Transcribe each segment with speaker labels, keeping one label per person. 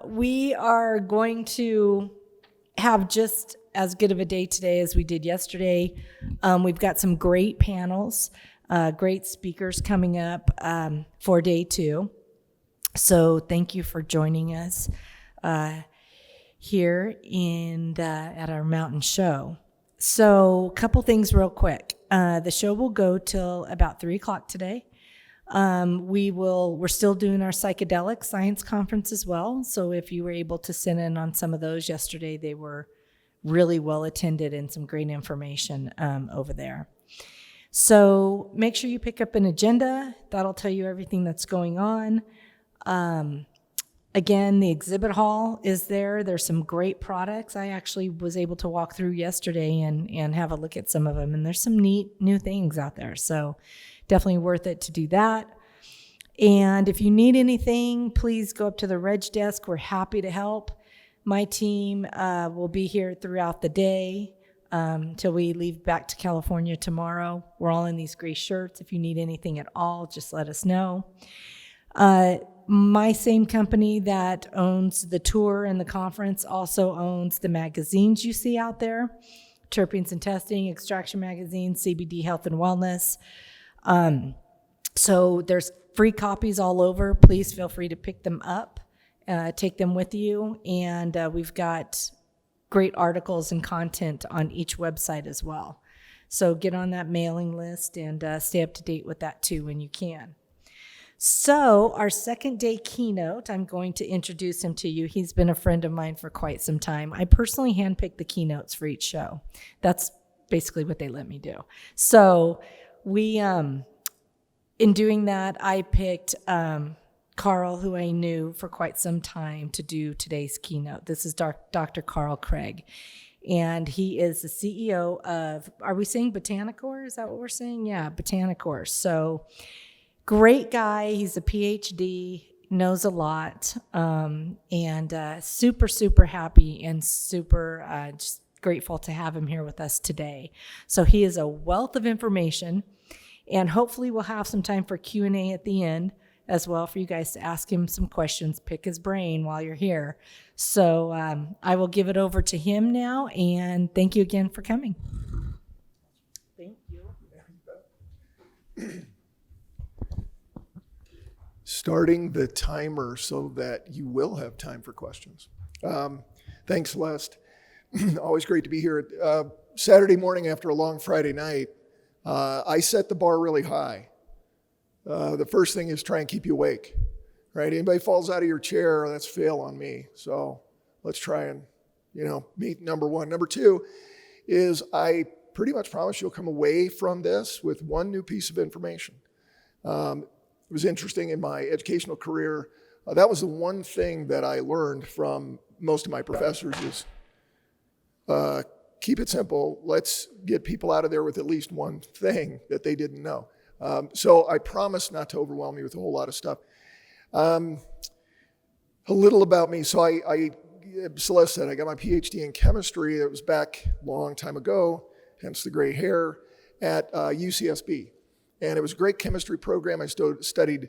Speaker 1: We are going to have just as good of a day today as we did yesterday. We've got some great panels, great speakers coming up for day 2. So thank you for joining us here at our mountain show. So a couple things real quick. The show will go till about 3 o'clock today. We're still doing our psychedelic science conference as well. So if you were able to sit in on some of those yesterday, they were really well attended and some great information over there. So make sure you pick up an agenda. That'll tell you everything that's going on. Again, the exhibit hall is there. There's some great products. I actually was able to walk through yesterday and have a look at some of them. And there's some neat new things out there. So definitely worth it to do that. And if you need anything, please go up to the Regs desk. We're happy to help. My team will be here throughout the day till we leave back to California tomorrow. We're all in these gray shirts. If you need anything at all, just let us know. My same company that owns the tour and the conference also owns the magazines you see out there. Terpenes and Testing, Extraction Magazine, CBD Health and Wellness. So there's free copies all over. Please feel free to pick them up, take them with you. And we've got great articles and content on each website as well. So get on that mailing list and stay up to date with that too when you can. So our second day keynote, I'm going to introduce him to you. He's been a friend of mine for quite some time. I personally handpicked the keynotes for each show. That's basically what they let me do. So we, in doing that, I picked Carl, who I knew for quite some time, to do today's keynote. This is Dr. Carl Craig, and he is the CEO of, are we saying Botanicor? Is that what we're saying? Yeah, Botanicor. So great guy. He's a PhD, knows a lot, and super, super happy and super just grateful to have him here with us today. So he is a wealth of information. And hopefully we'll have some time for Q&A at the end as well for you guys to ask him some questions, pick his brain while you're here. So I will give it over to him now, and thank you again for coming. Thank you.
Speaker 2: Starting the timer so that you will have time for questions. Thanks, Celeste. Always great to be here. Saturday morning after a long Friday night, I set the bar really high. The first thing is try and keep you awake, right? Anybody falls out of your chair, that's fail on me. So let's try and, meet number one. Number two is I pretty much promise you'll come away from this with one new piece of information. It was interesting in my educational career. That was the one thing that I learned from most of my professors is keep it simple. Let's get people out of there with at least one thing that they didn't know. So I promise not to overwhelm you with a whole lot of stuff. A little about me. So Celeste said, I got my PhD in chemistry. It was back a long time ago, hence the gray hair, at UCSB. And it was a great chemistry program. I studied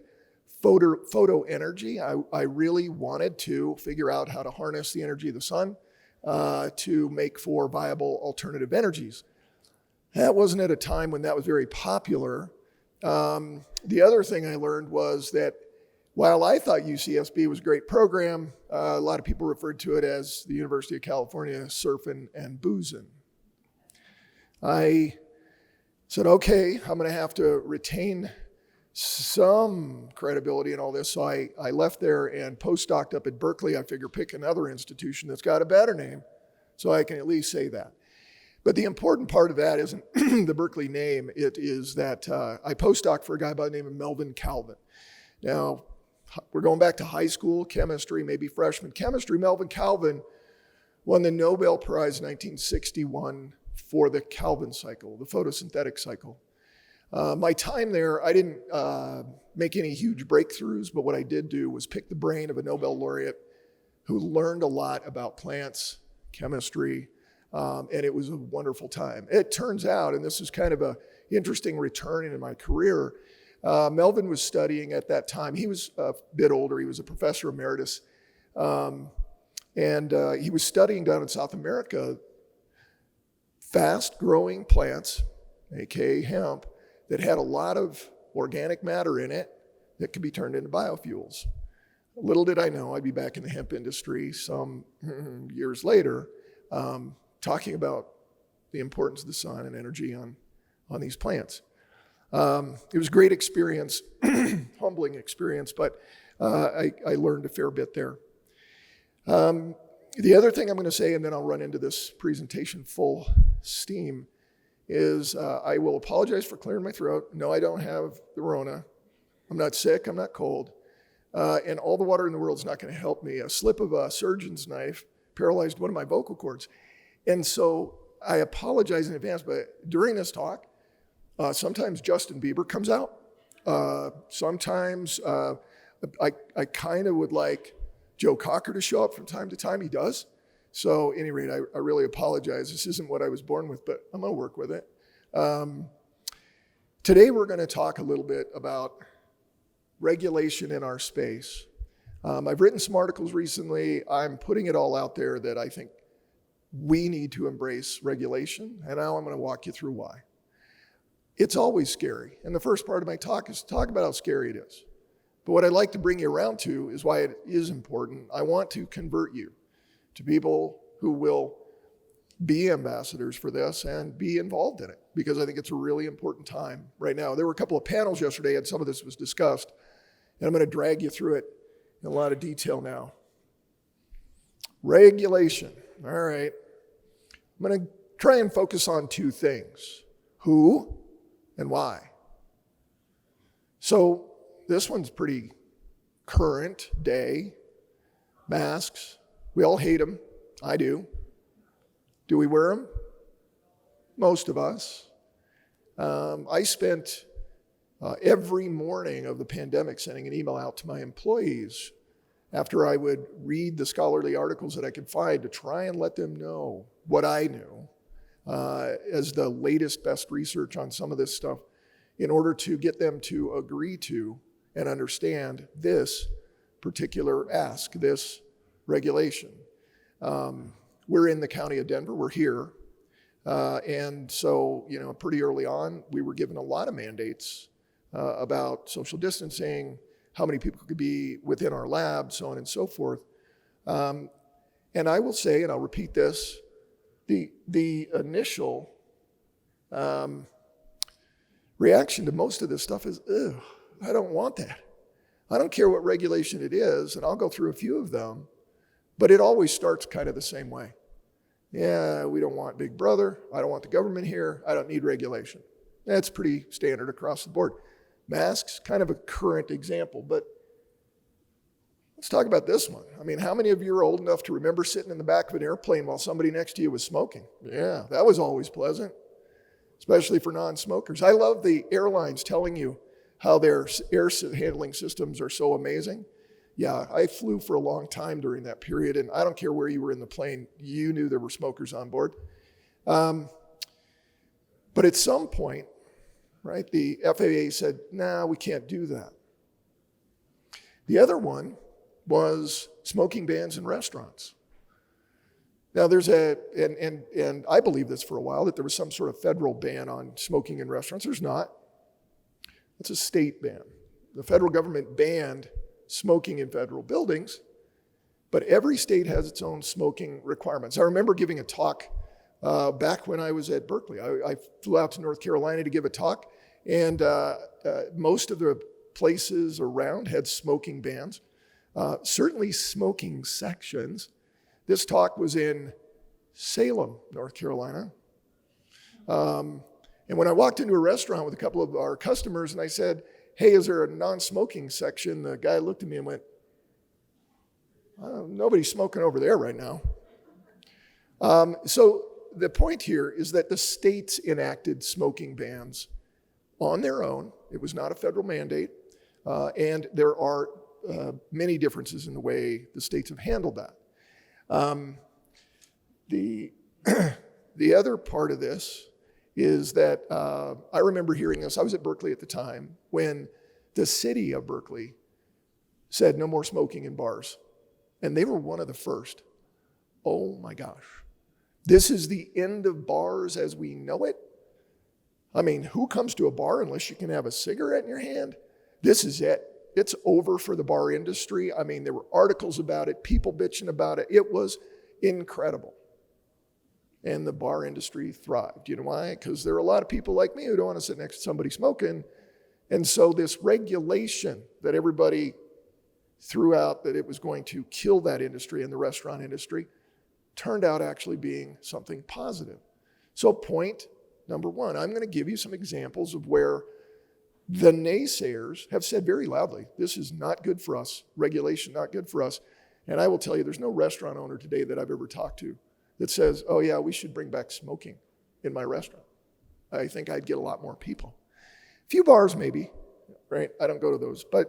Speaker 2: photo energy. I really wanted to figure out how to harness the energy of the sun to make for viable alternative energies. That wasn't at a time when that was very popular. The other thing I learned was that while I thought UCSB was a great program, a lot of people referred to it as the University of California surfing and boozing. I said, okay, I'm going to have to retain some credibility in all this. So I left there and postdoced up at Berkeley. I figure pick another institution that's got a better name so I can at least say that. But the important part of that isn't the Berkeley name. It is that I postdoc for a guy by the name of Melvin Calvin. Now, we're going back to high school chemistry, maybe freshman chemistry. Melvin Calvin won the Nobel Prize in 1961 for the Calvin cycle, the photosynthetic cycle. My time there, I didn't make any huge breakthroughs, but what I did do was pick the brain of a Nobel laureate who learned a lot about plants, chemistry, and it was a wonderful time. It turns out, and this is kind of a interesting return in my career, Melvin was studying at that time. He was a bit older. He was a professor emeritus. And he was studying down in South America fast-growing plants, aka hemp, that had a lot of organic matter in it that could be turned into biofuels. Little did I know I'd be back in the hemp industry some years later, talking about the importance of the sun and energy on these plants. It was a great experience, humbling experience, but I learned a fair bit there. The other thing I'm going to say, and then I'll run into this presentation full steam, is I will apologize for clearing my throat. No, I don't have the Rona. I'm not sick. I'm not cold. And all the water in the world is not going to help me. A slip of a surgeon's knife paralyzed one of my vocal cords. And so I apologize in advance, but during this talk, sometimes Justin Bieber comes out. Sometimes I kind of would like Joe Cocker to show up from time to time. He does. So at any rate, I really apologize. This isn't what I was born with, but I'm going to work with it. Today we're going to talk a little bit about regulation in our space. I've written some articles recently. I'm putting it all out there that I think we need to embrace regulation, and now I'm going to walk you through why. It's always scary, and the first part of my talk is to talk about how scary it is. But what I'd like to bring you around to is why it is important. I want to convert you to people who will be ambassadors for this and be involved in it, because I think it's a really important time right now. There were a couple of panels yesterday and some of this was discussed, and I'm going to drag you through it in a lot of detail now. Regulation. All right. I'm going to try and focus on two things: who and why. So this one's pretty current day. Masks. We all hate them. I do. Do we wear them? Most of us. I spent every morning of the pandemic sending an email out to my employees after I would read the scholarly articles that I could find to try and let them know what I knew as the latest best research on some of this stuff, in order to get them to agree to and understand this particular ask, this regulation. We're in the county of Denver, we're here. And so, pretty early on, we were given a lot of mandates about social distancing, how many people could be within our lab, so on and so forth. And I will say, and I'll repeat this, the initial reaction to most of this stuff is, ugh, I don't want that. I don't care what regulation it is, and I'll go through a few of them, but it always starts kind of the same way. Yeah, we don't want Big Brother. I don't want the government here. I don't need regulation. That's pretty standard across the board. Masks, kind of a current example, but let's talk about this one. I mean, how many of you are old enough to remember sitting in the back of an airplane while somebody next to you was smoking? Yeah, that was always pleasant, especially for non-smokers. I love the airlines telling you how their air handling systems are so amazing. Yeah, I flew for a long time during that period, and I don't care where you were in the plane, you knew there were smokers on board. But at some point, right, the FAA said, nah, we can't do that. The other one was smoking bans in restaurants. Now there's and I believe this for a while, that there was some sort of federal ban on smoking in restaurants. There's not. It's a state ban. The federal government banned smoking in federal buildings, but every state has its own smoking requirements. I remember giving a talk back when I was at Berkeley. I flew out to North Carolina to give a talk, and most of the places around had smoking bans, certainly smoking sections. This talk was in Salem, North Carolina. And when I walked into a restaurant with a couple of our customers and I said, hey, is there a non-smoking section? The guy looked at me and went, nobody's smoking over there right now. So the point here is that the states enacted smoking bans on their own. It was not a federal mandate. And there are many differences in the way the states have handled that. The other part of this is that I remember hearing this. I was at Berkeley at the time when the city of Berkeley said no more smoking in bars. And they were one of the first. Oh my gosh. This is the end of bars as we know it. I mean, who comes to a bar unless you can have a cigarette in your hand? This is it. It's over for the bar industry. I mean, there were articles about it, people bitching about it. It was incredible. And the bar industry thrived. You know why? Because there are a lot of people like me who don't want to sit next to somebody smoking. And so this regulation that everybody threw out that it was going to kill that industry and the restaurant industry turned out actually being something positive. So point number one, I'm going to give you some examples of where the naysayers have said very loudly, this is not good for us, regulation not good for us. And I will tell you, there's no restaurant owner today that I've ever talked to that says, oh yeah, we should bring back smoking in my restaurant. I think I'd get a lot more people. A few bars maybe, right? I don't go to those, but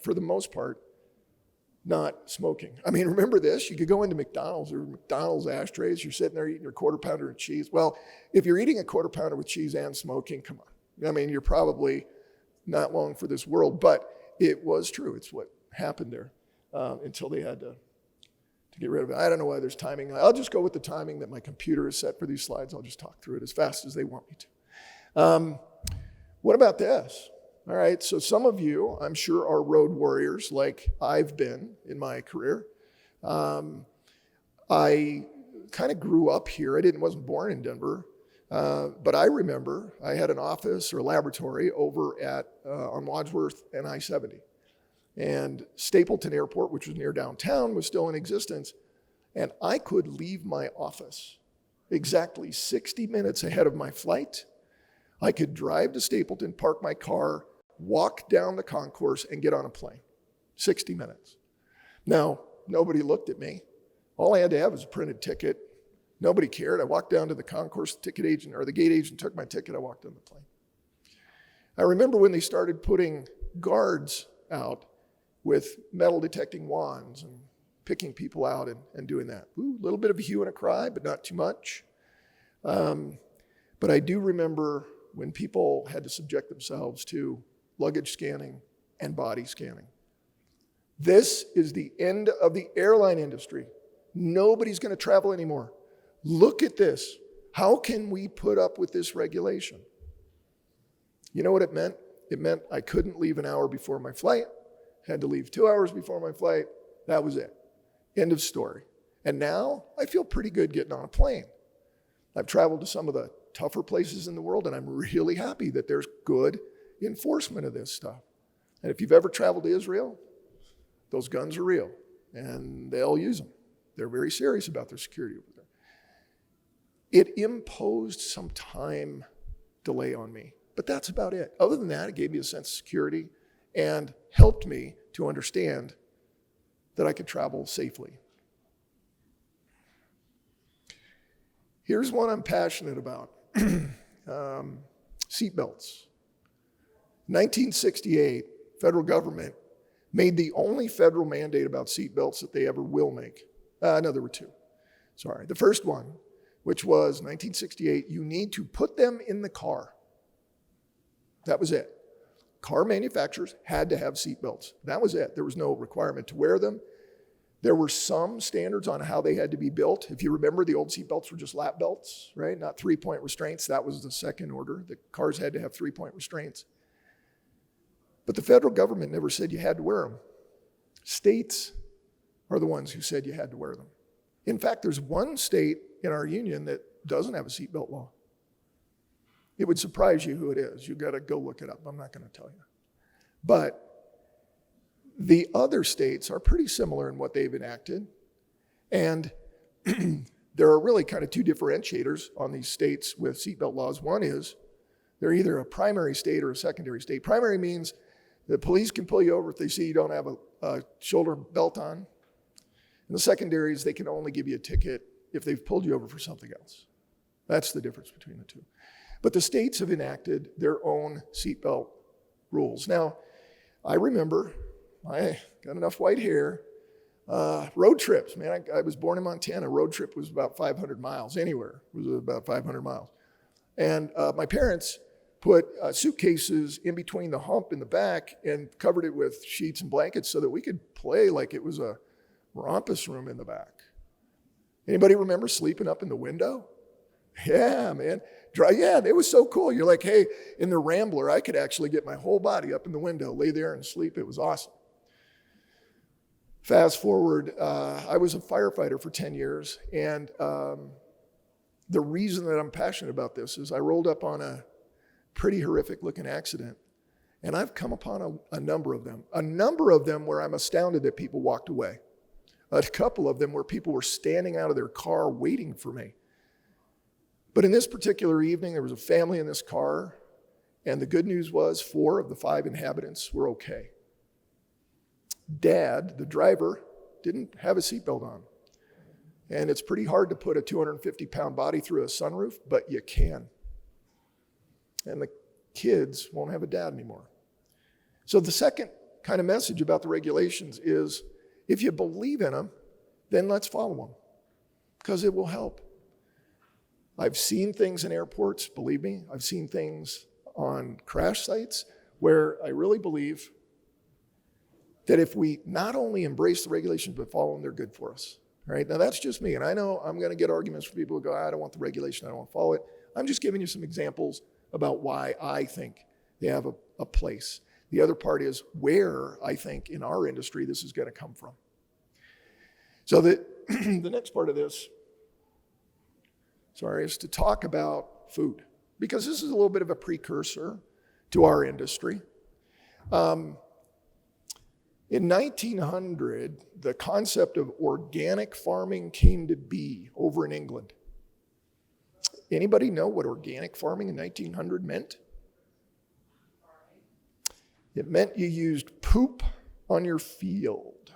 Speaker 2: for the most part, not smoking. I mean, remember this, you could go into McDonald's or McDonald's ashtrays, you're sitting there eating your quarter pounder and cheese. Well, if you're eating a quarter pounder with cheese and smoking, come on. I mean, you're probably not long for this world, but it was true. It's what happened there until they had to get rid of it. I don't know why there's timing. I'll just go with the timing that my computer is set for these slides. I'll just talk through it as fast as they want me to. What about this? All right, so some of you, I'm sure, are road warriors like I've been in my career. I kind of grew up here. I wasn't born in Denver, but I remember I had an office or a laboratory over on Wadsworth and I-70. And Stapleton Airport, which was near downtown, was still in existence. And I could leave my office exactly 60 minutes ahead of my flight. I could drive to Stapleton, park my car, walk down the concourse, and get on a plane. 60 minutes. Now, nobody looked at me. All I had to have was a printed ticket. Nobody cared. I walked down to the concourse, the ticket agent or the gate agent took my ticket. I walked on the plane. I remember when they started putting guards out with metal detecting wands and picking people out and doing that. A little bit of a hue and a cry, but not too much. But I do remember when people had to subject themselves to luggage scanning and body scanning. This is the end of the airline industry. Nobody's going to travel anymore. Look at this. How can we put up with this regulation? You know what it meant? It meant I couldn't leave an hour before my flight, had to leave 2 hours before my flight. That was it. End of story. And now I feel pretty good getting on a plane. I've traveled to some of the tougher places in the world, and I'm really happy that there's good enforcement of this stuff. And if you've ever traveled to Israel, those guns are real, and they'll use them. They're very serious about their security over there. It imposed some time delay on me, but that's about it. Other than that, it gave me a sense of security and helped me to understand that I could travel safely. Here's one I'm passionate about. Seatbelts. 1968, federal government made the only federal mandate about seatbelts that they ever will make. No, there were two. Sorry. The first one, which was 1968, you need to put them in the car. That was it. Car manufacturers had to have seatbelts. That was it. There was no requirement to wear them. There were some standards on how they had to be built. If you remember, the old seatbelts were just lap belts, right? Not three-point restraints. That was the second order. The cars had to have three-point restraints. But the federal government never said you had to wear them. States are the ones who said you had to wear them. In fact, there's one state in our union that doesn't have a seatbelt law. It would surprise you who it is. You've got to go look it up. I'm not going to tell you. But the other states are pretty similar in what they've enacted. And there are really kind of two differentiators on these states with seatbelt laws. One is they're either a primary state or a secondary state. Primary means the police can pull you over if they see you don't have a shoulder belt on. And the secondary is they can only give you a ticket if they've pulled you over for something else. That's the difference between the two. But the states have enacted their own seatbelt rules. Now, I remember, I got enough white hair, road trips, man. I was born in Montana. Road trip was about 500 miles. Anywhere was about 500 miles. And my parents put suitcases in between the hump in the back and covered it with sheets and blankets so that we could play like it was a rompus room in the back. Anybody remember sleeping up in the window? Yeah, man. Yeah, it was so cool. You're like, hey, in the Rambler, I could actually get my whole body up in the window, lay there and sleep. It was awesome. Fast forward, I was a firefighter for 10 years. And the reason that I'm passionate about this is I rolled up on a pretty horrific looking accident. And I've come upon a number of them where I'm astounded that people walked away. A couple of them where people were standing out of their car waiting for me. But in this particular evening, there was a family in this car, and the good news was 4 of the 5 inhabitants were okay. Dad, the driver, didn't have a seatbelt on. And it's pretty hard to put a 250-pound body through a sunroof, but you can. And the kids won't have a dad anymore. So the second kind of message about the regulations is, if you believe in them, then let's follow them, because it will help. I've seen things in airports, believe me. I've seen things on crash sites where I really believe that if we not only embrace the regulations but follow them, they're good for us. Right? Now that's just me, and I know I'm going to get arguments from people who go, I don't want the regulation, I don't want to follow it. I'm just giving you some examples about why I think they have a place. The other part is where I think in our industry this is going to come from. So the next part of this, is to talk about food, because this is a little bit of a precursor to our industry. In 1900, the concept of organic farming came to be over in England. Anybody know what organic farming in 1900 meant? It meant you used poop on your field,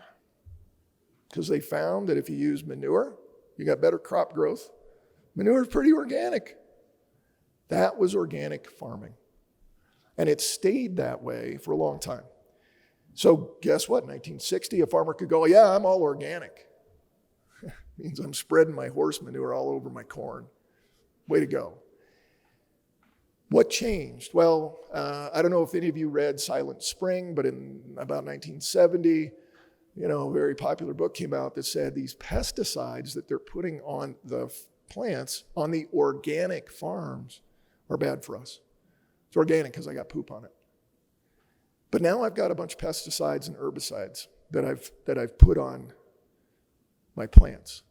Speaker 2: because they found that if you used manure, you got better crop growth. Manure is pretty organic. That was organic farming. And it stayed that way for a long time. So guess what? In 1960, a farmer could go, yeah, I'm all organic. Means I'm spreading my horse manure all over my corn. Way to go. What changed? Well, I don't know if any of you read Silent Spring, but in about 1970, a very popular book came out that said these pesticides that they're putting on the plants on the organic farms are bad for us. It's organic because I got poop on it. But now I've got a bunch of pesticides and herbicides that I've put on my plants.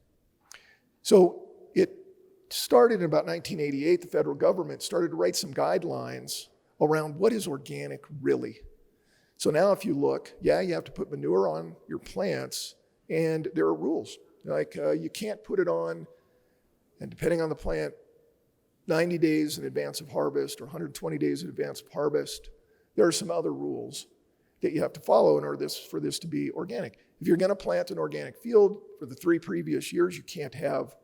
Speaker 2: So it started in about 1988. The federal government started to write some guidelines around what is organic really. So now if you look, you have to put manure on your plants, and there are rules. Like you can't put it on, and depending on the plant, 90 days in advance of harvest or 120 days in advance of harvest. There are some other rules that you have to follow in order for this to be organic. If you're going to plant an organic field for the 3 previous years, you can't have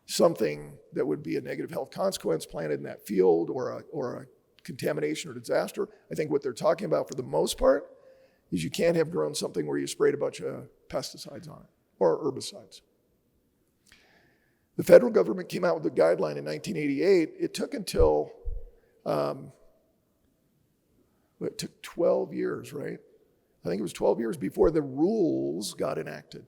Speaker 2: something that would be a negative health consequence planted in that field or a contamination or disaster. I think what they're talking about for the most part is you can't have grown something where you sprayed a bunch of pesticides on it or herbicides. The federal government came out with a guideline in 1988. It took until, it took 12 years, right? I think it was 12 years before the rules got enacted.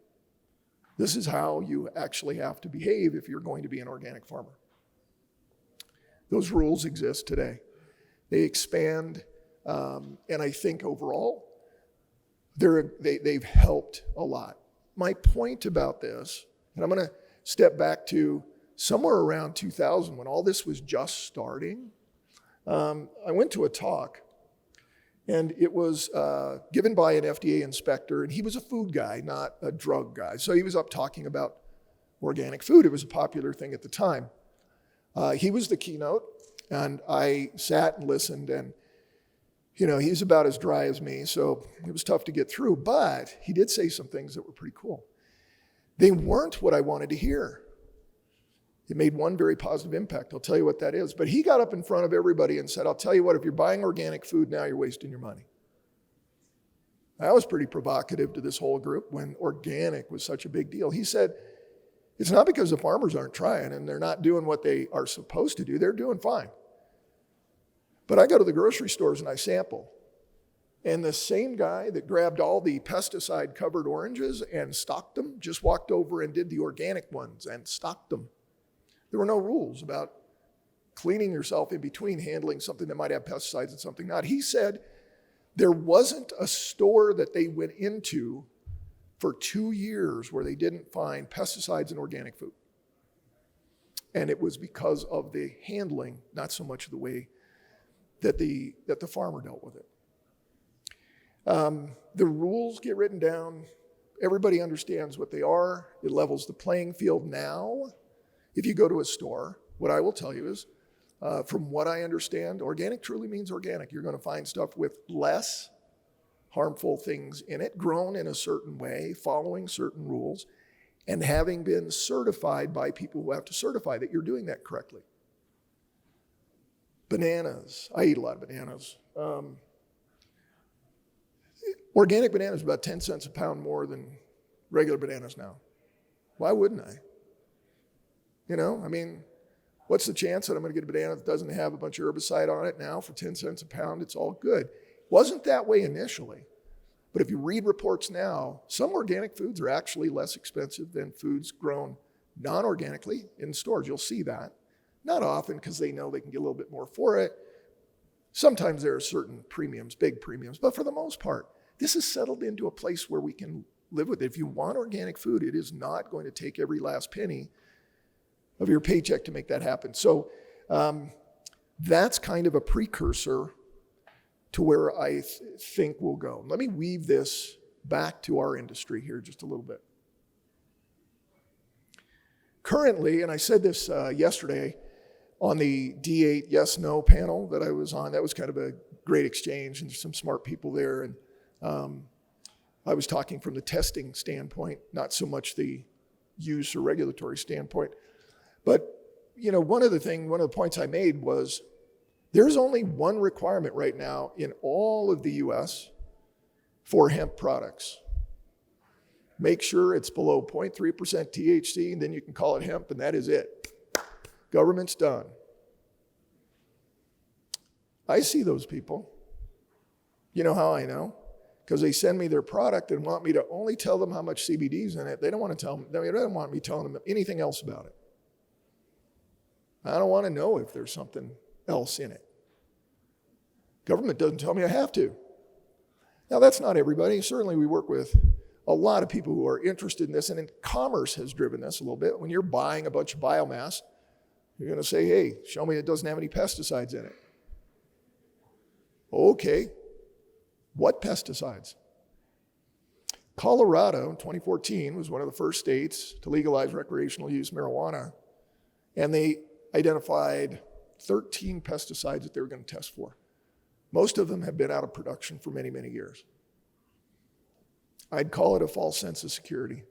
Speaker 2: This is how you actually have to behave if you're going to be an organic farmer. Those rules exist today. They expand, and I think overall, they've helped a lot. My point about this, and I'm going to step back to somewhere around 2000 when all this was just starting. I went to a talk, and it was given by an FDA inspector, and he was a food guy, not a drug guy. So he was up talking about organic food. It was a popular thing at the time. He was the keynote, and I sat and listened, and he's about as dry as me, so it was tough to get through, but he did say some things that were pretty cool. They weren't what I wanted to hear. It made one very positive impact. I'll tell you what that is. But he got up in front of everybody and said, I'll tell you what, if you're buying organic food now, you're wasting your money. That was pretty provocative to this whole group when organic was such a big deal. He said, it's not because the farmers aren't trying and they're not doing what they are supposed to do. They're doing fine. But I go to the grocery stores and I sample. And the same guy that grabbed all the pesticide-covered oranges and stocked them just walked over and did the organic ones and stocked them. There were no rules about cleaning yourself in between handling something that might have pesticides and something not. He said there wasn't a store that they went into for 2 years where they didn't find pesticides in organic food. And it was because of the handling, not so much the way that the farmer dealt with it. The rules get written down. Everybody understands what they are. It levels the playing field now. If you go to a store, what I will tell you is, from what I understand, organic truly means organic. You're going to find stuff with less harmful things in it, grown in a certain way, following certain rules, and having been certified by people who have to certify that you're doing that correctly. Bananas. I eat a lot of bananas. Organic bananas are about 10 cents a pound more than regular bananas now. Why wouldn't I? You know, I mean, what's the chance that I'm going to get a banana that doesn't have a bunch of herbicide on it now for 10 cents a pound? It's all good. Wasn't that way initially. But if you read reports now, some organic foods are actually less expensive than foods grown non-organically in stores. You'll see that. Not often because they know they can get a little bit more for it. Sometimes there are certain premiums, big premiums, but for the most part, this is settled into a place where we can live with it. If you want organic food, it is not going to take every last penny of your paycheck to make that happen. So that's kind of a precursor to where I think we'll go. Let me weave this back to our industry here just a little bit. Currently, and I said this yesterday on the D8 yes-no panel that I was on, that was kind of a great exchange and there's some smart people there. And I was talking from the testing standpoint, not so much the use or regulatory standpoint. But, you know, one of the points I made was there's only one requirement right now in all of the US for hemp products. Make sure it's below 0.3% THC, and then you can call it hemp, and that is it. Government's done. I see those people. You know how I know? Because they send me their product and want me to only tell them how much CBD is in it. They don't want to tell them, they don't want me telling them anything else about it. I don't want to know if there's something else in it. Government doesn't tell me I have to. Now, that's not everybody. Certainly, we work with a lot of people who are interested in this, and commerce has driven this a little bit. When you're buying a bunch of biomass, you're going to say, hey, show me it doesn't have any pesticides in it. Okay, what pesticides? Colorado in 2014 was one of the first states to legalize recreational use marijuana, and they identified 13 pesticides that they were going to test for. Most of them have been out of production for many, many years. I'd call it a false sense of security.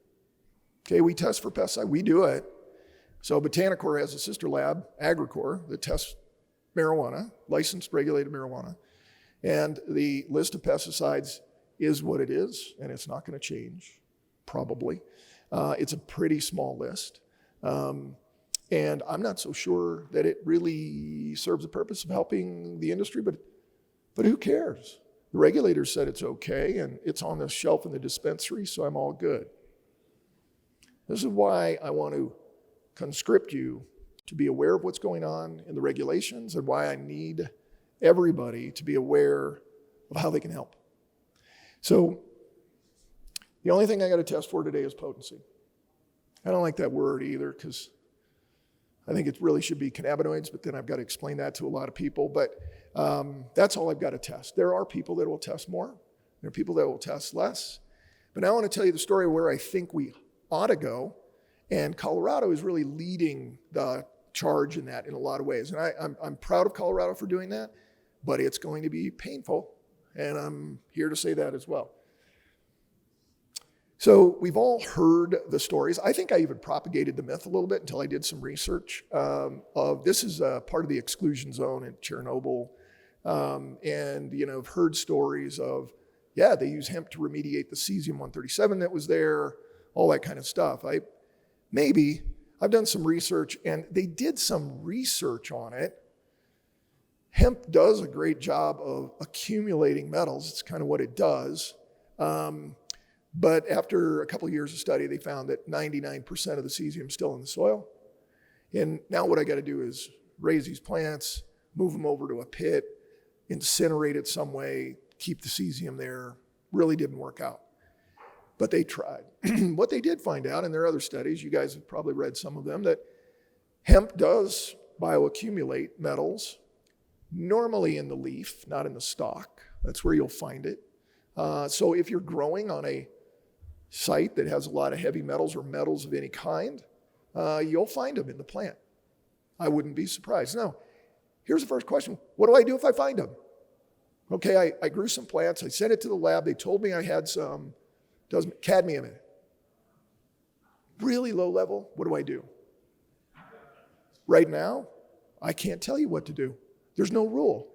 Speaker 2: Okay, we test for pesticides, we do it. So Botanicor has a sister lab, Agricor, that tests marijuana, licensed, regulated marijuana. And the list of pesticides is what it is, and it's not going to change, probably. It's a pretty small list. And I'm not so sure that it really serves the purpose of helping the industry, but who cares? The regulators said it's okay, and it's on the shelf in the dispensary, so I'm all good. This is why I want to conscript you to be aware of what's going on in the regulations and why I need everybody to be aware of how they can help. So the only thing I got to test for today is potency. I don't like that word either because I think it really should be cannabinoids, but then I've got to explain that to a lot of people. But that's all I've got to test. There are people that will test more. There are people that will test less. But now I want to tell you the story where I think we ought to go. And Colorado is really leading the charge in that in a lot of ways. And I'm proud of Colorado for doing that, but it's going to be painful. And I'm here to say that as well. So we've all heard the stories. I think I even propagated the myth a little bit until I did some research of this is part of the exclusion zone in Chernobyl. And, I've heard stories of, they use hemp to remediate the cesium-137 that was there, all that kind of stuff. I've done some research, and they did some research on it. Hemp does a great job of accumulating metals. It's kind of what it does. But after a couple of years of study, they found that 99% of the cesium is still in the soil. And now what I got to do is raise these plants, move them over to a pit, incinerate it some way, keep the cesium there. Really didn't work out. But they tried. What they did find out, and there are other studies, you guys have probably read some of them, that hemp does bioaccumulate metals, normally in the leaf, not in the stalk. That's where you'll find it. So if you're growing on a site that has a lot of heavy metals or metals of any kind, you'll find them in the plant. I wouldn't be surprised. Now, here's the first question. What do I do if I find them? Okay, I grew some plants. I sent it to the lab. They told me I had some cadmium in it. Really low level. What do I do? Right now, I can't tell you what to do. There's no rule.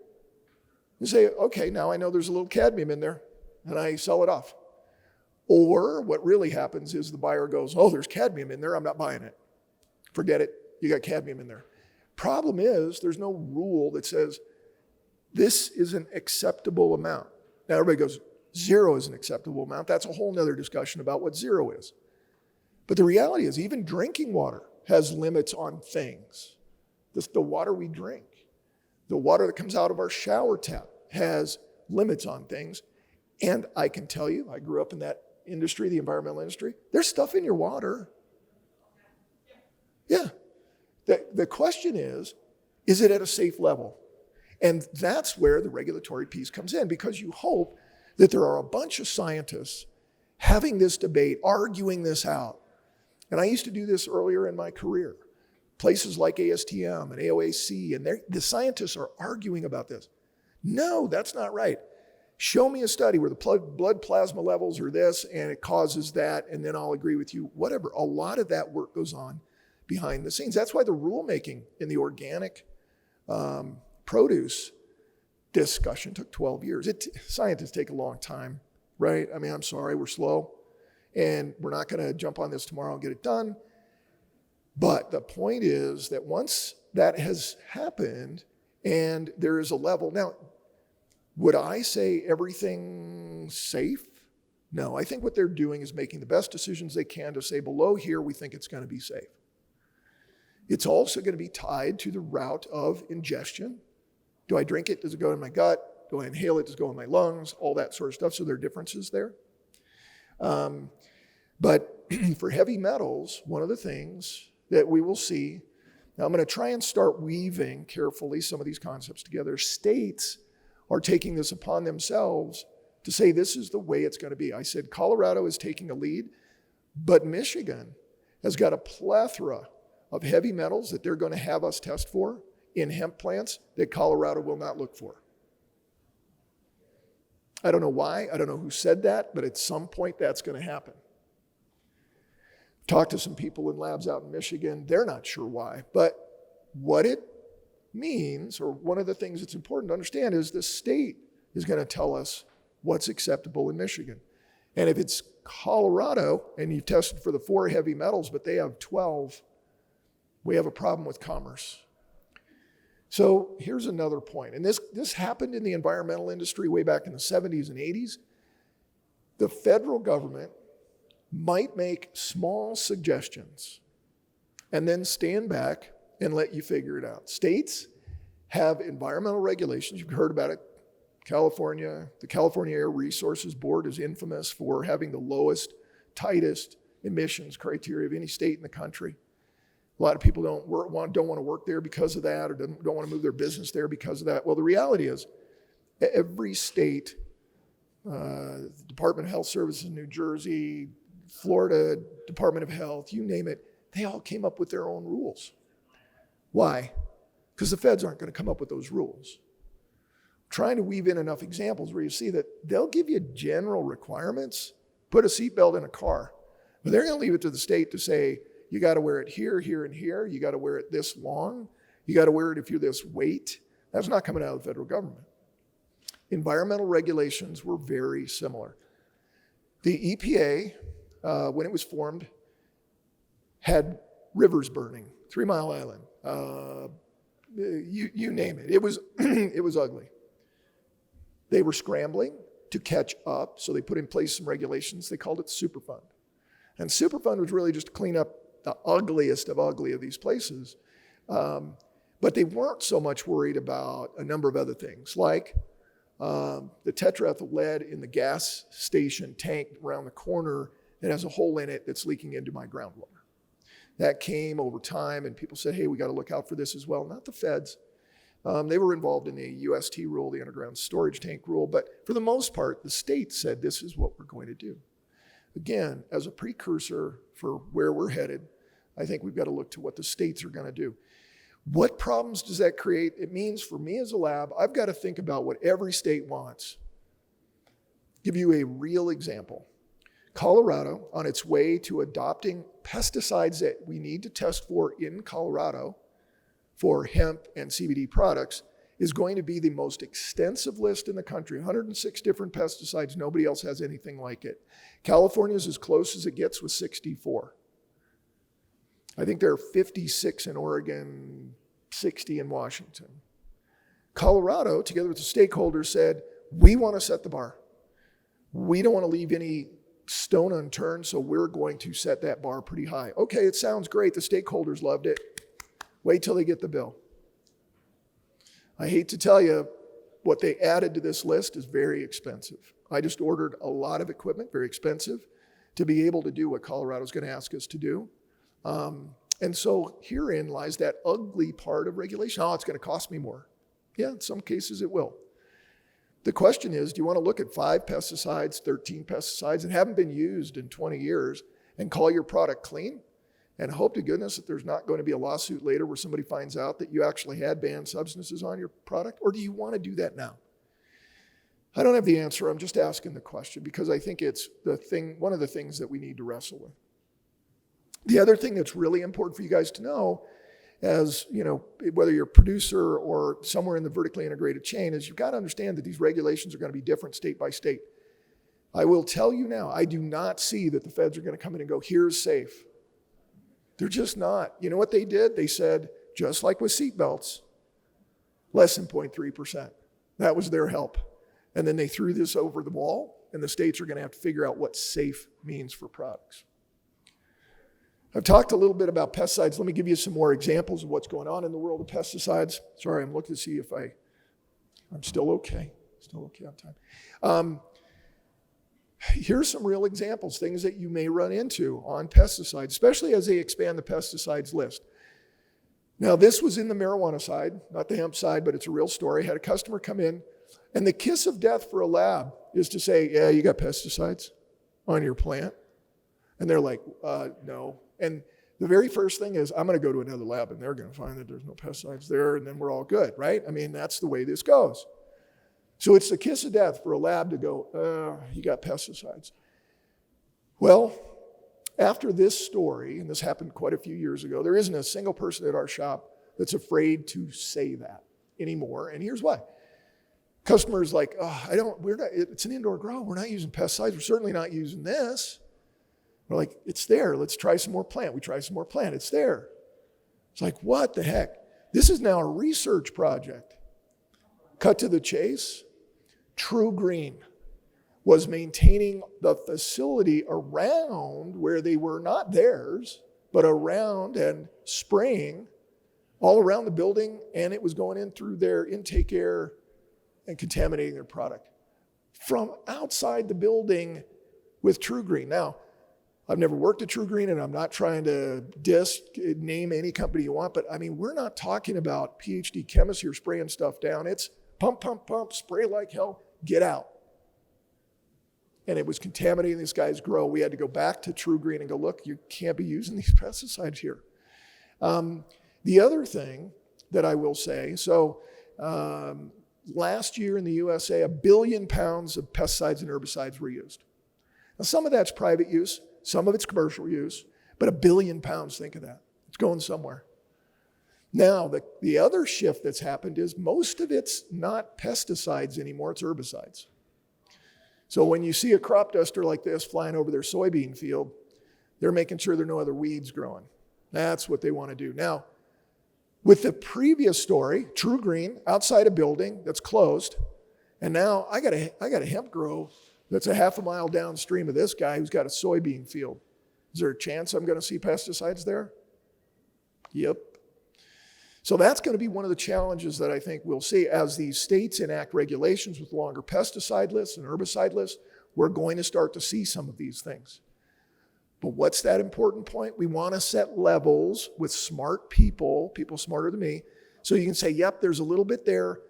Speaker 2: You say, okay, now I know there's a little cadmium in there, and I sell it off. Or what really happens is the buyer goes, oh, there's cadmium in there. I'm not buying it. Forget it. You got cadmium in there. Problem is, there's no rule that says this is an acceptable amount. Now everybody goes, 0 is an acceptable amount. That's a whole nother discussion about what 0 is. But the reality is even drinking water has limits on things. The water we drink, the water that comes out of our shower tap has limits on things. And I can tell you, I grew up in that industry, the environmental industry, there's stuff in your water. Yeah. The question is it at a safe level? And that's where the regulatory piece comes in, because you hope that there are a bunch of scientists having this debate, arguing this out. And I used to do this earlier in my career. Places like ASTM and AOAC, and the scientists are arguing about this. No, that's not right. Show me a study where the blood plasma levels are this and it causes that, and then I'll agree with you, whatever. A lot of that work goes on behind the scenes. That's why the rulemaking in the organic produce discussion took 12 years. Scientists take a long time, right? I mean, I'm sorry, we're slow, and we're not going to jump on this tomorrow and get it done. But the point is that once that has happened and there is a level, now, would I say everything's safe? No, I think what they're doing is making the best decisions they can to say below here, we think it's going to be safe. It's also going to be tied to the route of ingestion. Do I drink it? Does it go in my gut? Do I inhale it? Does it go in my lungs? All that sort of stuff. So there are differences there. But for heavy metals, one of the things that we will see, now I'm going to try and start weaving carefully some of these concepts together. States are taking this upon themselves to say this is the way it's going to be. I said Colorado is taking a lead, but Michigan has got a plethora of heavy metals that they're going to have us test for in hemp plants that Colorado will not look for. I don't know why, I don't know who said that, but at some point that's going to happen. Talked to some people in labs out in Michigan, they're not sure why, but what it means, or one of the things that's important to understand, is the state is going to tell us what's acceptable in Michigan. And if it's Colorado and you've tested for the 4 heavy metals, but they have 12, we have a problem with commerce. So here's another point, and this happened in the environmental industry way back in the 70s and 80s. The federal government might make small suggestions and then stand back and let you figure it out. States have environmental regulations. You've heard about it. California, the California Air Resources Board is infamous for having the lowest, tightest emissions criteria of any state in the country. A lot of people don't want to work there because of that, or don't want to move their business there because of that. Well, the reality is every state, Department of Health Services in New Jersey, Florida Department of Health, you name it, they all came up with their own rules. Why? Because the feds aren't going to come up with those rules. I'm trying to weave in enough examples where you see that they'll give you general requirements, Put a seatbelt in a car. But they're going to leave it to the state to say, you got to wear it here, here, and here. You got to wear it this long. You got to wear it if you're this weight. That's not coming out of the federal government. Environmental regulations were very similar. The EPA, when it was formed, had rivers burning, 3 Mile Island, you name it. It was, it was ugly. They were scrambling to catch up, so they put in place some regulations. They called it Superfund. And Superfund was really just to clean up the ugliest of ugly of these places. But they weren't so much worried about a number of other things, like the tetraethyl lead in the gas station tank around the corner that has a hole in it that's leaking into my groundwater. That came over time, and people said, hey, we got to look out for this as well. Not the feds. They were involved in the UST rule, the underground storage tank rule, but for the most part, the state said this is what we're going to do. Again, as a precursor for where we're headed, I think we've got to look to what the states are going to do. What problems does that create? It means for me as a lab, I've got to think about what every state wants. Give you a real example. Colorado, on its way to adopting pesticides that we need to test for in Colorado for hemp and CBD products, is going to be the most extensive list in the country, 106 different pesticides. Nobody else has anything like it. California is as close as it gets with 64. I think there are 56 in Oregon, 60 in Washington. Colorado, together with the stakeholders, said, we want to set the bar. We don't want to leave any stone unturned, so we're going to set that bar pretty high. Okay, it sounds great. The stakeholders loved it. Wait till they get the bill. I hate to tell you, what they added to this list is very expensive. I just ordered a lot of equipment, very expensive, to be able to do what Colorado's going to ask us to do. And so herein lies that ugly part of regulation. Oh, it's going to cost me more. Yeah, in some cases it will. The question is, do you want to look at 5 pesticides, 13 pesticides that haven't been used in 20 years and call your product clean and hope to goodness that there's not going to be a lawsuit later where somebody finds out that you actually had banned substances on your product? Or do you want to do that now? I don't have the answer. I'm just asking the question because I think it's one of the things that we need to wrestle with. The other thing that's really important for you guys to know, as you know, whether you're a producer or somewhere in the vertically integrated chain, is you've got to understand that these regulations are going to be different state by state. I will tell you now, I do not see that the feds are going to come in and go, here's safe. They're just not. You know what they did? They said, just like with seatbelts, less than 0.3%. That was their help. And then they threw this over the wall, and the states are going to have to figure out what safe means for products. I've talked a little bit about pesticides. Let me give you some more examples of what's going on in the world of pesticides. Sorry, I'm looking to see if I'm still okay. Still okay on time. Here's some real examples, things that you may run into on pesticides, especially as they expand the pesticides list. Now, this was in the marijuana side, not the hemp side, but it's a real story. I had a customer come in, and the kiss of death for a lab is to say, yeah, you got pesticides on your plant. And they're like, no. And the very first thing is, I'm going to go to another lab, and they're going to find that there's no pesticides there, and then we're all good, right? I mean, that's the way this goes. So it's the kiss of death for a lab to go, you got pesticides. Well, after this story, and this happened quite a few years ago, there isn't a single person at our shop that's afraid to say that anymore. And here's why. Customers like, it's an indoor grow. We're not using pesticides. We're certainly not using this. We're like, it's there. Let's try some more plant. We try some more plant. It's there. It's like, what the heck? This is now a research project. Cut to the chase. True Green was maintaining the facility around where they were not theirs, but around and spraying all around the building, and it was going in through their intake air and contaminating their product from outside the building with True Green. Now, I've never worked at True Green, and I'm not trying to name any company you want, but I mean, we're not talking about PhD chemists here spraying stuff down. It's pump, pump, pump, spray like hell, get out. And it was contaminating this guy's grow. We had to go back to True Green and go, look, you can't be using these pesticides here. The other thing that I will say, last year in the USA, 1 billion pounds of pesticides and herbicides were used. Now, some of that's private use, some of it's commercial use, but 1 billion pounds, think of that. It's going somewhere. Now, the other shift that's happened is most of it's not pesticides anymore, it's herbicides. So when you see a crop duster like this flying over their soybean field, they're making sure there are no other weeds growing. That's what they want to do. Now, with the previous story, True Green, outside a building that's closed, and now I got a hemp grow that's a half a mile downstream of this guy who's got a soybean field. Is there a chance I'm going to see pesticides there? Yep. So that's going to be one of the challenges that I think we'll see as these states enact regulations with longer pesticide lists and herbicide lists. We're going to start to see some of these things. But what's that important point? We want to set levels with smart people smarter than me, so you can say, yep, there's a little bit there,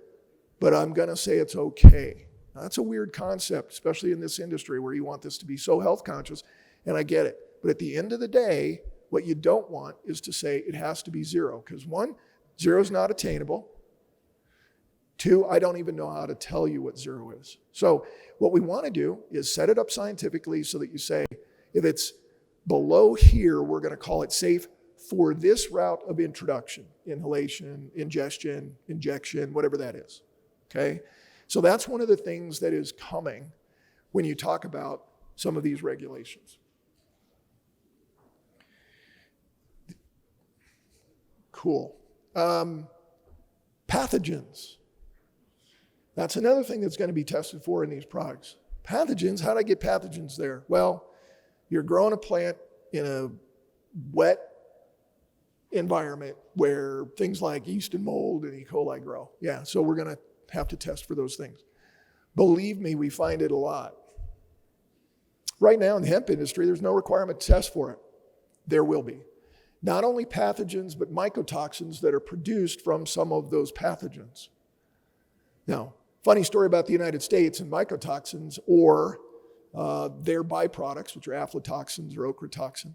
Speaker 2: but I'm going to say it's okay. Now, that's a weird concept, especially in this industry where you want this to be so health conscious, and I get it. But at the end of the day, what you don't want is to say it has to be zero, because 1, 0 is not attainable. 2, I don't even know how to tell you what 0 is. So what we want to do is set it up scientifically so that you say, if it's below here, we're going to call it safe for this route of introduction, inhalation, ingestion, injection, whatever that is, okay? So that's one of the things that is coming when you talk about some of these regulations. Cool. Pathogens. That's another thing that's going to be tested for in these products. Pathogens, how do I get pathogens there? Well, you're growing a plant in a wet environment where things like yeast and mold and E. coli grow. Yeah, so we're going to have to test for those things. Believe me, we find it a lot. Right now in the hemp industry, there's no requirement to test for it. There will be. Not only pathogens, but mycotoxins that are produced from some of those pathogens. Now, funny story about the United States and mycotoxins or their byproducts, which are aflatoxins or ochratoxin.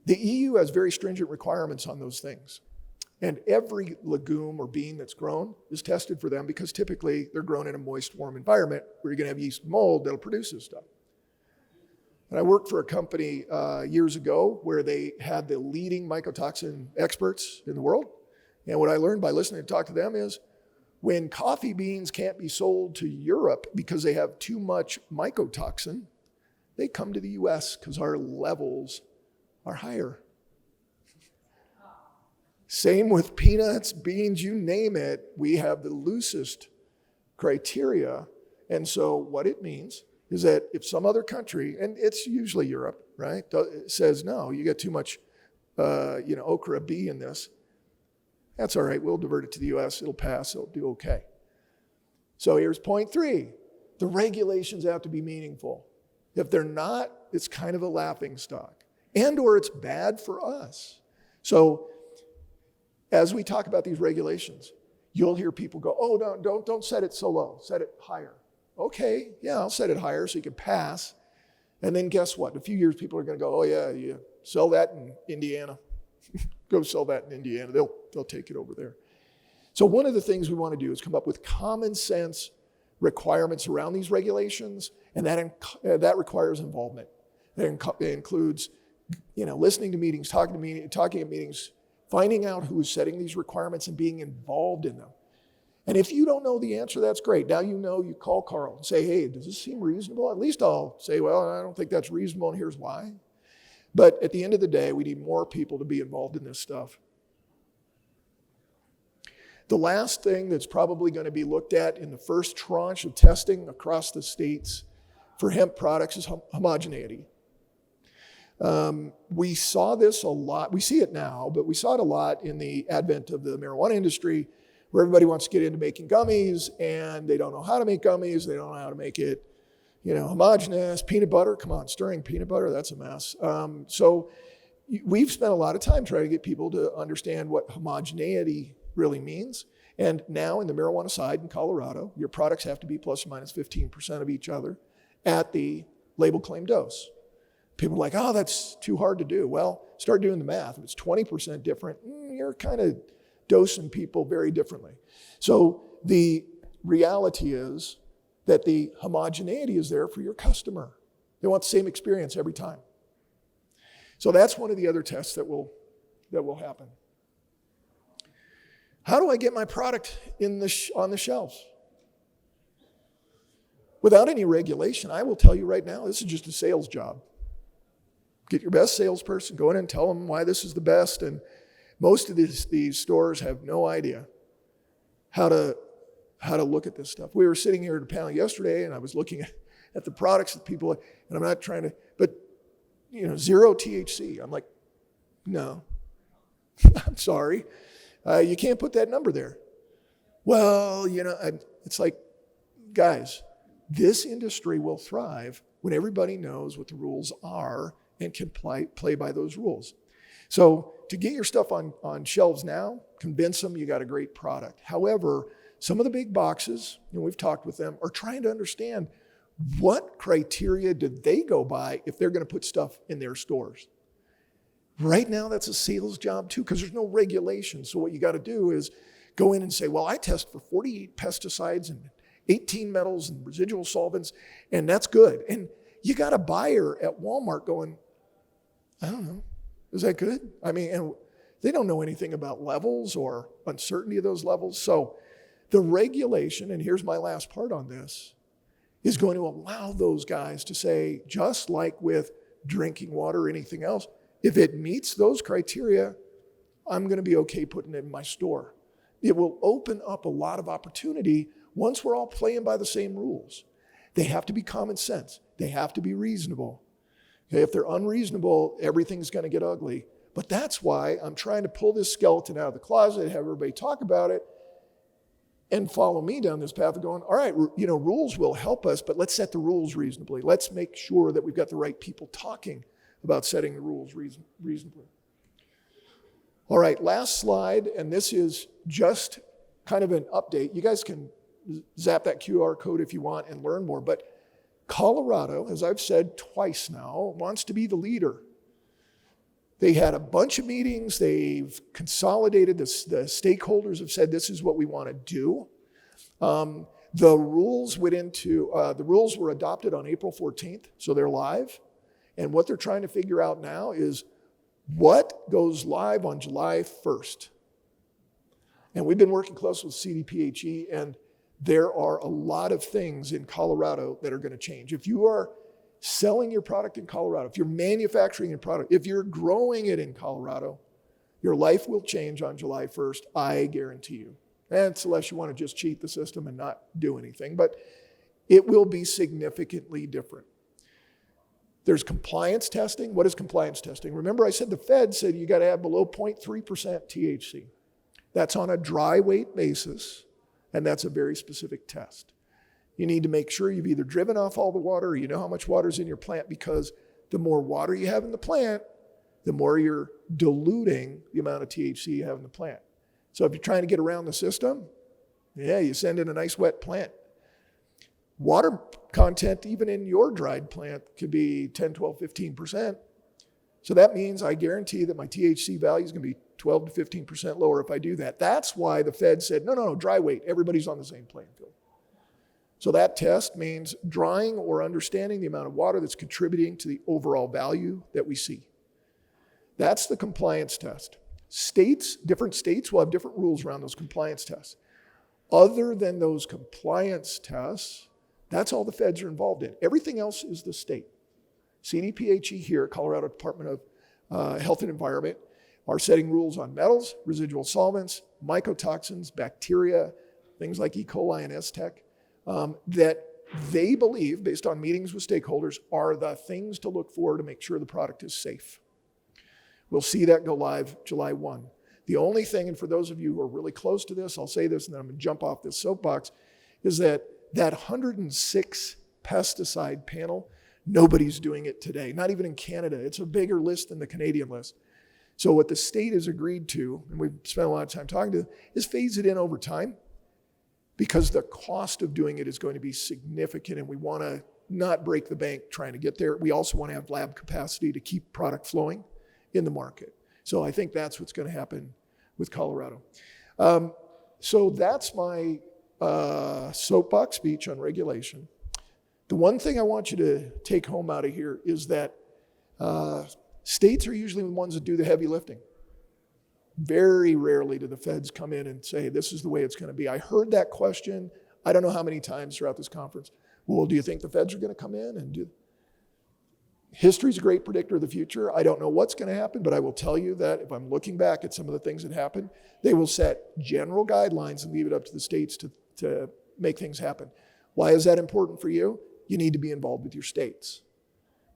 Speaker 2: The EU has very stringent requirements on those things. And every legume or bean that's grown is tested for them because typically they're grown in a moist, warm environment where you're going to have yeast and mold that'll produce this stuff. And I worked for a company years ago where they had the leading mycotoxin experts in the world. And what I learned by listening to talk to them is when coffee beans can't be sold to Europe because they have too much mycotoxin, they come to the US because our levels are higher. Same with peanuts, beans, you name it, we have the loosest criteria. And so what it means is that if some other country, and it's usually Europe, right, says, no, you got too much okra B in this, that's all right, we'll divert it to the US, it'll pass, it'll do okay. So here's point 3. The regulations have to be meaningful. If they're not, it's kind of a laughing stock. And or it's bad for us. So as we talk about these regulations, you'll hear people go, oh, no, don't set it so low, set it higher. Okay, yeah, I'll set it higher so you can pass. And then guess what? In a few years, people are going to go, oh yeah, sell that in Indiana. Go sell that in Indiana. They'll take it over there. So one of the things we want to do is come up with common sense requirements around these regulations, and that requires involvement. It includes, listening to meetings, talking at meetings, finding out who is setting these requirements and being involved in them. And if you don't know the answer, that's great. Now you call Carl and say, hey, does this seem reasonable? At least I'll say, well, I don't think that's reasonable, and here's why. But at the end of the day, we need more people to be involved in this stuff. The last thing that's probably going to be looked at in the first tranche of testing across the states for hemp products is homogeneity. We saw this a lot. We see it now, but we saw it a lot in the advent of the marijuana industry, where everybody wants to get into making gummies, and they don't know how to make gummies. They don't know how to make it, homogeneous. Peanut butter, come on, stirring peanut butter, that's a mess. So we've spent a lot of time trying to get people to understand what homogeneity really means. And now in the marijuana side in Colorado, your products have to be plus or minus 15% of each other at the label claim dose. People are like, oh, that's too hard to do. Well, start doing the math. If it's 20% different, you're kind of dosing people very differently. So the reality is that the homogeneity is there for your customer. They want the same experience every time. So that's one of the other tests that will happen. How do I get my product on the shelves? Without any regulation, I will tell you right now, this is just a sales job. Get your best salesperson, go in and tell them why this is the best. And most of these stores have no idea how to look at this stuff. We were sitting here at a panel yesterday, and I was looking at the products that people, and I'm not trying to, but 0 THC. I'm like, no, I'm sorry. You can't put that number there. Well, it's like, guys, this industry will thrive when everybody knows what the rules are and can play by those rules. So to get your stuff on shelves now, convince them you got a great product. However, some of the big boxes, we've talked with them, are trying to understand what criteria did they go by if they're going to put stuff in their stores. Right now, that's a sales job too, because there's no regulation. So what you got to do is go in and say, well, I test for 48 pesticides and 18 metals and residual solvents, and that's good. And you got a buyer at Walmart going, I don't know, is that good? I mean, and they don't know anything about levels or uncertainty of those levels. So the regulation, and here's my last part on this, is going to allow those guys to say, just like with drinking water or anything else, if it meets those criteria, I'm going to be okay putting it in my store. It will open up a lot of opportunity once we're all playing by the same rules. They have to be common sense. They have to be reasonable. Okay, if they're unreasonable, everything's going to get ugly. But that's why I'm trying to pull this skeleton out of the closet, have everybody talk about it, and follow me down this path of going, all right, rules will help us, but let's set the rules reasonably. Let's make sure that we've got the right people talking about setting the rules reasonably. All right, last slide, and this is just kind of an update. You guys can zap that QR code if you want and learn more, but Colorado, as I've said twice now, wants to be the leader. They had a bunch of meetings. They've consolidated. The stakeholders have said this is what we want to do. The rules were adopted on April 14th, so they're live. And what they're trying to figure out now is what goes live on July 1st. And we've been working closely with CDPHE, and there are a lot of things in Colorado that are going to change. If you are selling your product in Colorado, if you're manufacturing your product, if you're growing it in Colorado, your life will change on July 1st, I guarantee you. And unless you want to just cheat the system and not do anything, but it will be significantly different. There's compliance testing. What is compliance testing? Remember I said the Fed said you got to have below 0.3% THC. That's on a dry weight basis, and that's a very specific test. You need to make sure you've either driven off all the water or you know how much water is in your plant, because the more water you have in the plant, the more you're diluting the amount of THC you have in the plant. So if you're trying to get around the system, you send in a nice wet plant. Water content, even in your dried plant, could be 10, 12, 15%. So that means I guarantee that my THC value is going to be 12 to 15% lower if I do that. That's why the Fed said, no, dry weight. Everybody's on the same playing field. So that test means drying or understanding the amount of water that's contributing to the overall value that we see. That's the compliance test. Different states will have different rules around those compliance tests. Other than those compliance tests, that's all the feds are involved in. Everything else is the state. CDPHE here at Colorado Department of Health and Environment are setting rules on metals, residual solvents, mycotoxins, bacteria, things like E. coli and S-Tech, that they believe, based on meetings with stakeholders, are the things to look for to make sure the product is safe. We'll see that go live July 1. The only thing, and for those of you who are really close to this, I'll say this and then I'm going to jump off this soapbox, is that 106 pesticide panel, nobody's doing it today, not even in Canada. It's a bigger list than the Canadian list. So what the state has agreed to, and we've spent a lot of time talking to them, is phase it in over time, because the cost of doing it is going to be significant, and we want to not break the bank trying to get there. We also want to have lab capacity to keep product flowing in the market. So I think that's what's going to happen with Colorado. So that's my soapbox speech on regulation. The one thing I want you to take home out of here is that states are usually the ones that do the heavy lifting. Very rarely do the feds come in and say, this is the way it's going to be. I heard that question, I don't know how many times throughout this conference. Well, do you think the feds are going to come in and do? History's a great predictor of the future. I don't know what's going to happen, but I will tell you that if I'm looking back at some of the things that happened, they will set general guidelines and leave it up to the states to make things happen. Why is that important for you? You need to be involved with your states.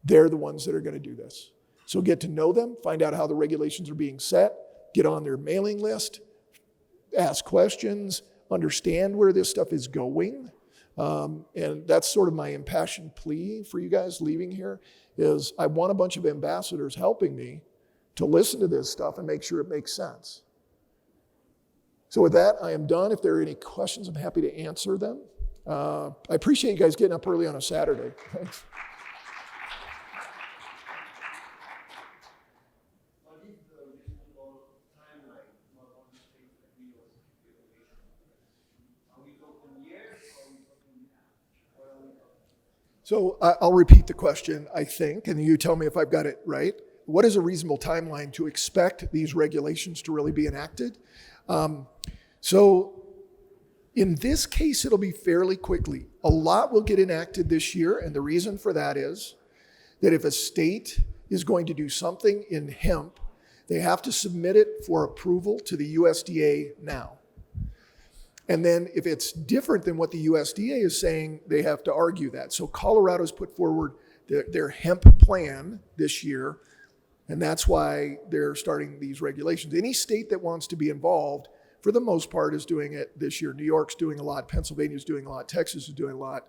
Speaker 2: They're the ones that are going to do this. So get to know them, find out how the regulations are being set, get on their mailing list, ask questions, understand where this stuff is going. And that's sort of my impassioned plea for you guys leaving here is I want a bunch of ambassadors helping me to listen to this stuff and make sure it makes sense. So with that, I am done. If there are any questions, I'm happy to answer them. I appreciate you guys getting up early on a Saturday. Thanks. So I'll repeat the question, I think, and you tell me if I've got it right. What is a reasonable timeline to expect these regulations to really be enacted? So in this case, it'll be fairly quickly. A lot will get enacted this year, and the reason for that is that if a state is going to do something in hemp, they have to submit it for approval to the USDA now. And then if it's different than what the USDA is saying, they have to argue that. So Colorado's put forward their hemp plan this year, and that's why they're starting these regulations. Any state that wants to be involved, for the most part, is doing it this year. New York's doing a lot, Pennsylvania's doing a lot, Texas is doing a lot,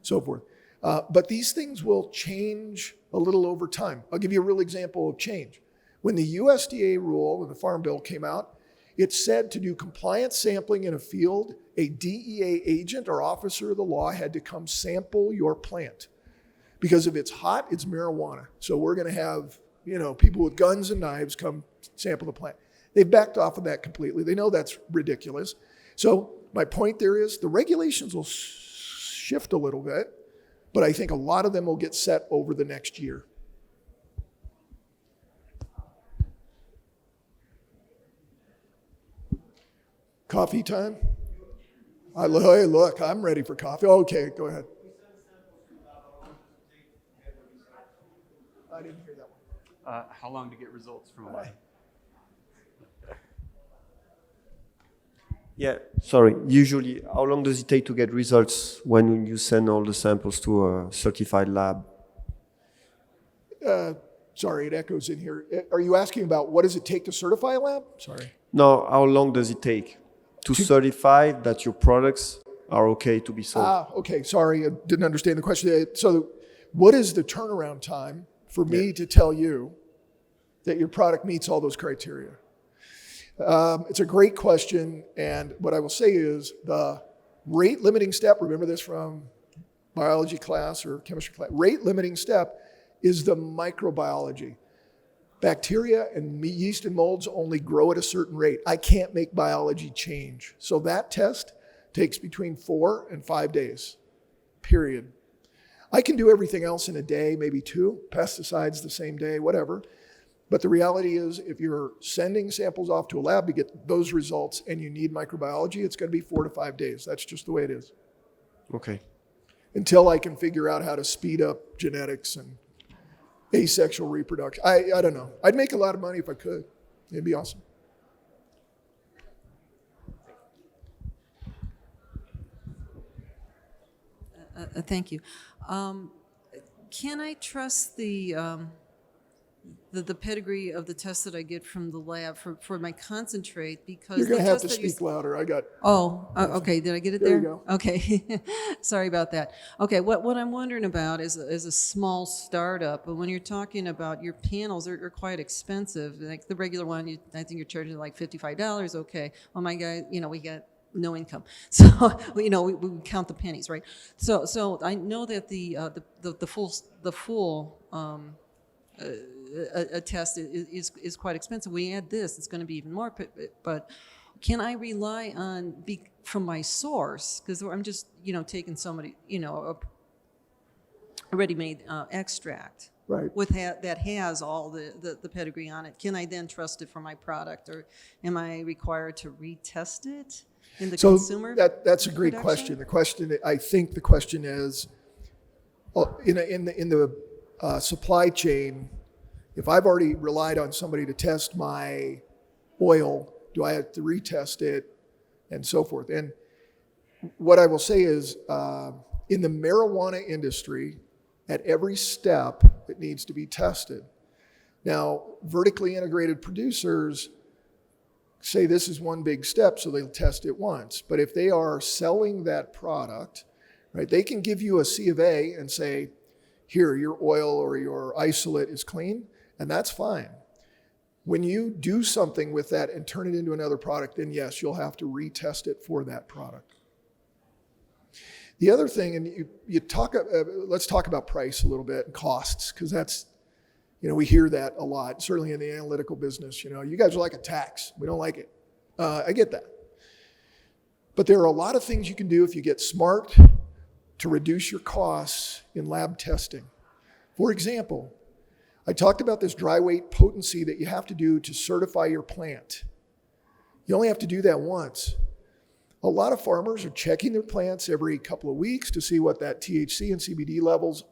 Speaker 2: so forth. But these things will change a little over time. I'll give you a real example of change. When the USDA rule, when the Farm Bill came out, it said to do compliance sampling in a field, a DEA agent or officer of the law had to come sample your plant. Because if it's hot, it's marijuana. So we're going to have, people with guns and knives come sample the plant. They've backed off of that completely. They know that's ridiculous. So my point there is the regulations will shift a little bit, but I think a lot of them will get set over the next year. Coffee time? Hey, look, I'm ready for coffee. Okay, go ahead. I didn't hear that one.
Speaker 3: How long to get results from a lab?
Speaker 4: Yeah, sorry. Usually, how long does it take to get results when you send all the samples to a certified lab?
Speaker 2: Sorry, it echoes in here. Are you asking about what does it take to certify a lab? Sorry.
Speaker 4: No, how long does it take to certify that your products are okay to be sold?
Speaker 2: Okay, sorry, I didn't understand the question. So what is the turnaround time for me to tell you that your product meets all those criteria? It's a great question, and what I will say is the rate limiting step, remember this from biology class or chemistry class, rate limiting step is the microbiology. Bacteria and yeast and molds only grow at a certain rate. I can't make biology change. So that test takes between 4 and 5 days, period. I can do everything else in a day, maybe 2, pesticides the same day, whatever. But the reality is if you're sending samples off to a lab to get those results and you need microbiology, it's going to be 4 to 5 days. That's just the way it is.
Speaker 4: Okay.
Speaker 2: Until I can figure out how to speed up genetics and asexual reproduction. I don't know. I'd make a lot of money if I could. It'd be awesome.
Speaker 5: Thank you. Can I trust the pedigree of the test that I get from the lab for my concentrate? Because
Speaker 2: You're going to have to
Speaker 5: that
Speaker 2: speak louder. I got.
Speaker 5: Okay. Did I get it
Speaker 2: There
Speaker 5: there?
Speaker 2: you go.
Speaker 5: Okay. Sorry about that. Okay. What I'm wondering about is a small startup, but when you're talking about your panels, they're quite expensive. Like the regular one, I think you're charging like $55. Okay. Well, my guy, we got no income, so we count the pennies, right? So I know that the full a test is quite expensive. We add this, it's going to be even more. But can I rely on from my source, because I'm just taking somebody a ready-made extract
Speaker 2: Right.
Speaker 5: with that has all the pedigree on it, can I then trust it for my product, or am I required to retest it in the
Speaker 2: So
Speaker 5: consumer?
Speaker 2: that's a great
Speaker 5: production?
Speaker 2: question. I think the question is, in the supply chain, if I've already relied on somebody to test my oil, do I have to retest it, and so forth? And what I will say is, in the marijuana industry, at every step, it needs to be tested. Now, vertically integrated producers say this is one big step, so they'll test it once. But if they are selling that product, right, they can give you a C of A and say, here, your oil or your isolate is clean, and that's fine. When you do something with that and turn it into another product, then yes, you'll have to retest it for that product. The other thing, and let's talk about price a little bit and costs, because that's, we hear that a lot, certainly in the analytical business. You guys are like a tax. We don't like it. I get that. But there are a lot of things you can do if you get smart to reduce your costs in lab testing. For example, I talked about this dry weight potency that you have to do to certify your plant. You only have to do that once. A lot of farmers are checking their plants every couple of weeks to see what that THC and CBD levels,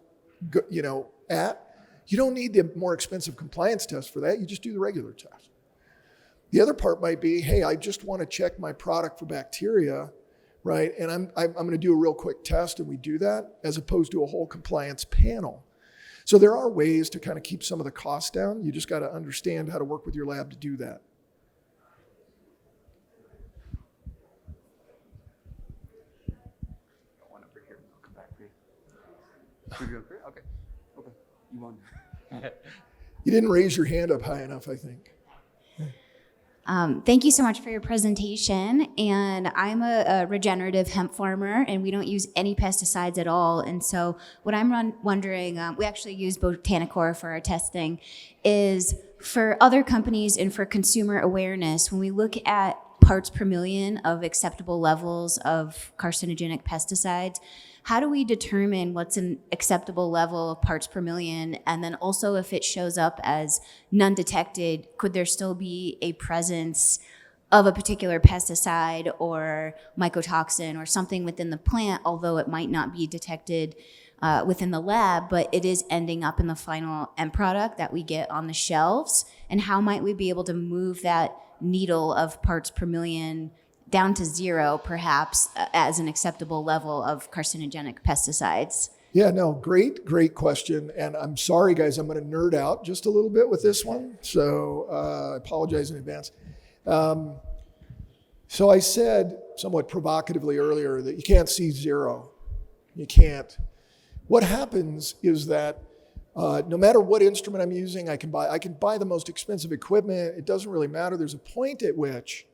Speaker 2: at. You don't need the more expensive compliance test for that. You just do the regular test. The other part might be, hey, I just want to check my product for bacteria, right? And I'm going to do a real quick test, and we do that as opposed to a whole compliance panel. So there are ways to kind of keep some of the costs down. You just got to understand how to work with your lab to do that.
Speaker 3: One over here. I'll come back for you. We're good for it? Okay. Okay. You won.
Speaker 2: You didn't raise your hand up high enough, I think.
Speaker 6: Thank you so much for your presentation. And I'm a regenerative hemp farmer, and we don't use any pesticides at all. And so what I'm wondering, we actually use Botanicor for our testing, is for other companies and for consumer awareness, when we look at parts per million of acceptable levels of carcinogenic pesticides, how do we determine what's an acceptable level of parts per million? And then also, if it shows up as none detected, could there still be a presence of a particular pesticide or mycotoxin or something within the plant, although it might not be detected within the lab, but it is ending up in the final end product that we get on the shelves? And how might we be able to move that needle of parts per million down to zero, perhaps, as an acceptable level of carcinogenic pesticides?
Speaker 2: Yeah, no, great question. And I'm sorry, guys, I'm going to nerd out just a little bit with this one. So I apologize in advance. So I said somewhat provocatively earlier that you can't see zero. You can't. What happens is that no matter what instrument I'm using, I can buy the most expensive equipment. It doesn't really matter. There's a point at which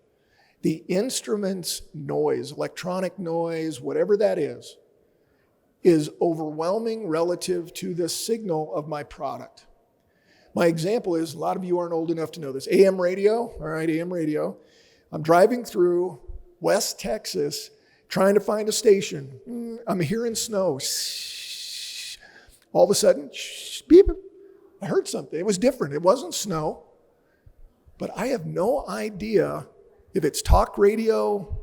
Speaker 2: the instrument's noise, electronic noise, whatever that is overwhelming relative to the signal of my product. My example is, a lot of you aren't old enough to know this, AM radio, all right, AM radio. I'm driving through West Texas trying to find a station. I'm hearing snow. All of a sudden, beep, I heard something. It was different. It wasn't snow, but I have no idea if it's talk radio,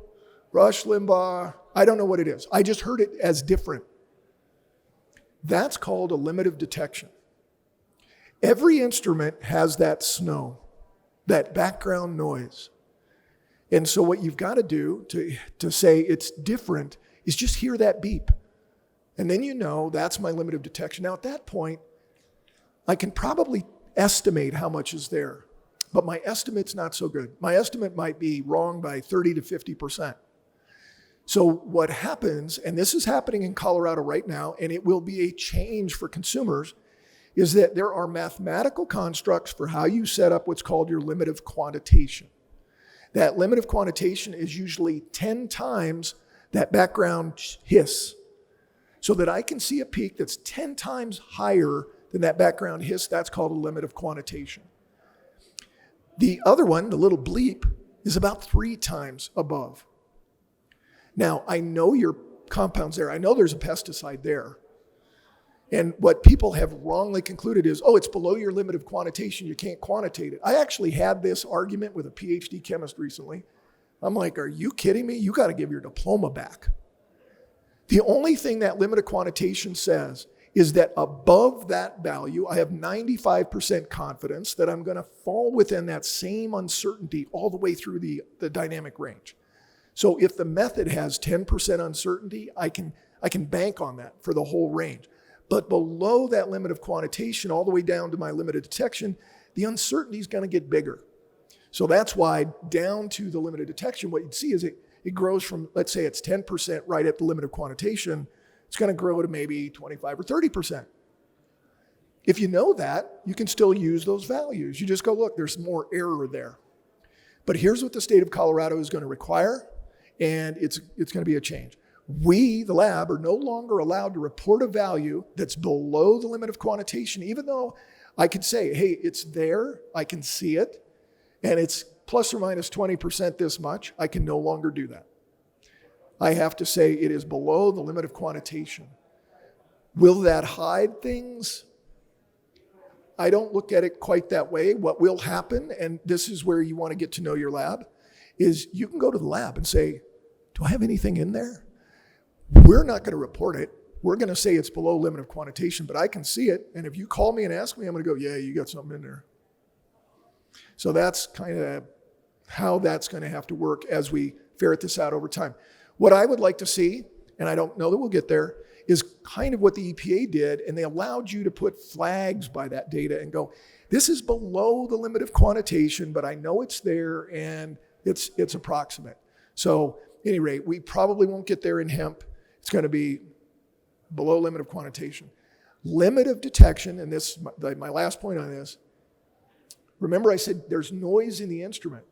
Speaker 2: Rush Limbaugh, I don't know what it is. I just heard it as different. That's called a limit of detection. Every instrument has that snow, that background noise. And so what you've got to do to say it's different is just hear that beep. And then you know that's my limit of detection. Now at that point, I can probably estimate how much is there. But my estimate's not so good. My estimate might be wrong by 30 to 50%. So what happens, and this is happening in Colorado right now, and it will be a change for consumers, is that there are mathematical constructs for how you set up what's called your limit of quantitation. That limit of quantitation is usually 10 times that background hiss. So that I can see a peak that's 10 times higher than that background hiss. That's called a limit of quantitation. The other one, the little bleep, is about 3 times above. Now, I know your compound's there. I know there's a pesticide there. And what people have wrongly concluded is, oh, it's below your limit of quantitation, you can't quantitate it. I actually had this argument with a PhD chemist recently. I'm like, are you kidding me? You got to give your diploma back. The only thing that limit of quantitation says is that above that value, I have 95% confidence that I'm going to fall within that same uncertainty all the way through the dynamic range. So if the method has 10% uncertainty, I can bank on that for the whole range. But below that limit of quantitation, all the way down to my limit of detection, the uncertainty is going to get bigger. So that's why down to the limit of detection, what you'd see is it grows from, let's say it's 10% right at the limit of quantitation, it's going to grow to maybe 25 or 30%. If you know that, you can still use those values. You just go, look, there's more error there. But here's what the state of Colorado is going to require, and it's going to be a change. We, the lab, are no longer allowed to report a value that's below the limit of quantitation, even though I could say, hey, it's there, I can see it, and it's plus or minus 20% this much. I can no longer do that. I have to say it is below the limit of quantitation. Will that hide things? I don't look at it quite that way. What will happen, and this is where you want to get to know your lab, is you can go to the lab and say, do I have anything in there? We're not going to report it. We're going to say it's below limit of quantitation, but I can see it. And if you call me and ask me, I'm going to go, yeah, you got something in there. So that's kind of how that's going to have to work as we ferret this out over time. What I would like to see, and I don't know that we'll get there, is kind of what the EPA did, and they allowed you to put flags by that data and go, this is below the limit of quantitation, but I know it's there and it's approximate. So at any rate, we probably won't get there in hemp. It's going to be below limit of quantitation. Limit of detection, and this my last point on this, remember I said there's noise in the instrument.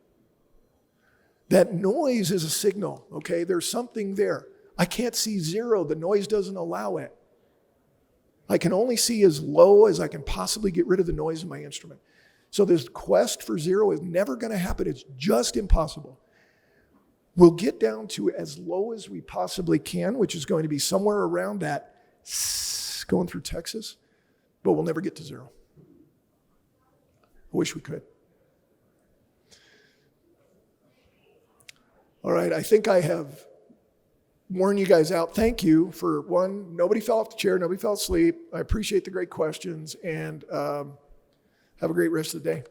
Speaker 2: That noise is a signal, okay? There's something there. I can't see zero. The noise doesn't allow it. I can only see as low as I can possibly get rid of the noise in my instrument. So this quest for zero is never going to happen. It's just impossible. We'll get down to as low as we possibly can, which is going to be somewhere around that going through Texas, but we'll never get to zero. I wish we could. All right, I think I have worn you guys out. Thank you for one, nobody fell off the chair, nobody fell asleep. I appreciate the great questions, and have a great rest of the day.